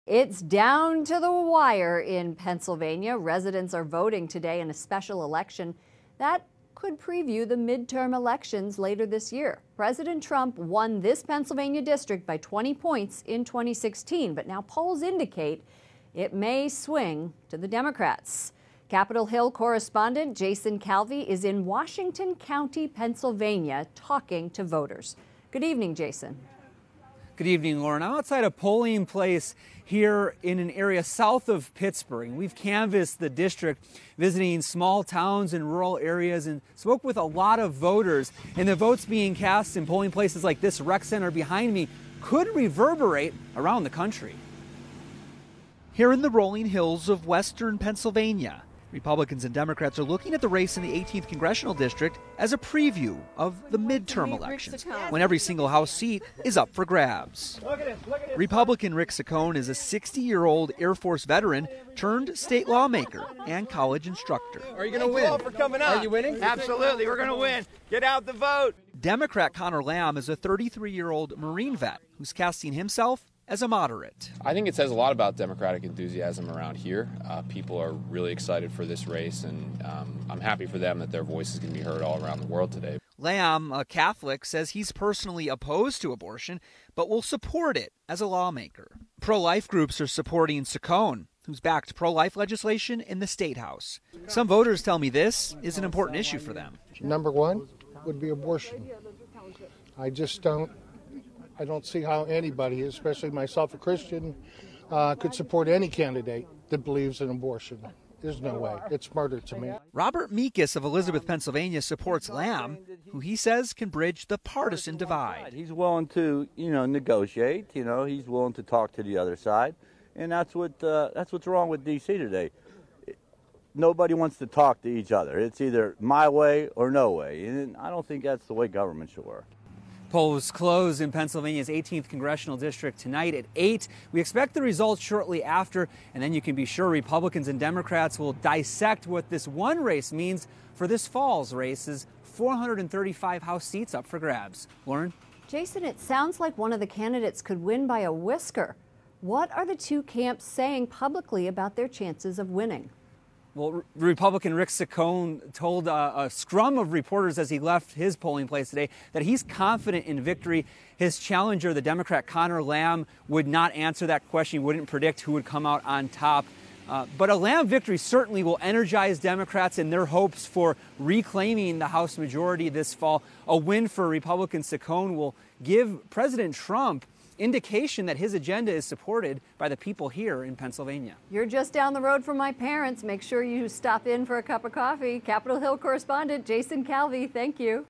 It's down to the wire in Pennsylvania. Residents are voting today in a special election that could preview the midterm elections later this year. President Trump won this Pennsylvania district by 20 points in 2016, but now polls indicate it may swing to the Democrats. Capitol Hill correspondent Jason Calvi is in Washington County, Pennsylvania, talking to voters. Good evening, Jason. Good evening, Lauren. I'm outside a polling place here in an area south of Pittsburgh. We've canvassed the district, visiting small towns and rural areas, and spoke with a lot of voters. And the votes being cast in polling places like this rec center behind me could reverberate around the country. Here in the rolling hills of western Pennsylvania, Republicans and Democrats are looking at the race in the 18th Congressional District as a preview of the midterm elections, when every single House seat is up for grabs. Republican Rick Saccone is a 60-year-old Air Force veteran turned state lawmaker and college instructor. Are you going to win? For coming out. Are you winning? Absolutely, we're going to win. Get out the vote. Democrat Connor Lamb is a 33-year-old Marine vet who's casting himself as a moderate. I think it says a lot about Democratic enthusiasm around here. People are really excited for this race, and I'm happy for them that their voice is going to be heard all around the world today. Lamb, a Catholic, says he's personally opposed to abortion, but will support it as a lawmaker. Pro-life groups are supporting Saccone, who's backed pro-life legislation in the State House. Some voters tell me this is an important issue for them. Number one would be abortion. I don't see how anybody, especially myself, a Christian, could support any candidate that believes in abortion. There's no way. It's murder to me. Robert Meekus of Elizabeth, Pennsylvania, supports Lamb, who he says can bridge the partisan divide. He's willing to, negotiate. He's willing to talk to the other side, and that's what's wrong with D.C. today. Nobody wants to talk to each other. It's either my way or no way, and I don't think that's the way government should work. Polls close in Pennsylvania's 18th Congressional District tonight at 8. We expect the results shortly after, and then you can be sure Republicans and Democrats will dissect what this one race means for this fall's races. 435 House seats up for grabs. Lauren? Jason, it sounds like one of the candidates could win by a whisker. What are the two camps saying publicly about their chances of winning? Well, Republican Rick Saccone told a scrum of reporters as he left his polling place today that he's confident in victory. His challenger, the Democrat Connor Lamb, would not answer that question. He wouldn't predict who would come out on top. But a Lamb victory certainly will energize Democrats in their hopes for reclaiming the House majority this fall. A win for Republican Saccone will give President Trump indication that his agenda is supported by the people here in Pennsylvania. You're just down the road from my parents. Make sure you stop in for a cup of coffee. Capitol Hill correspondent Jason Calvi, thank you.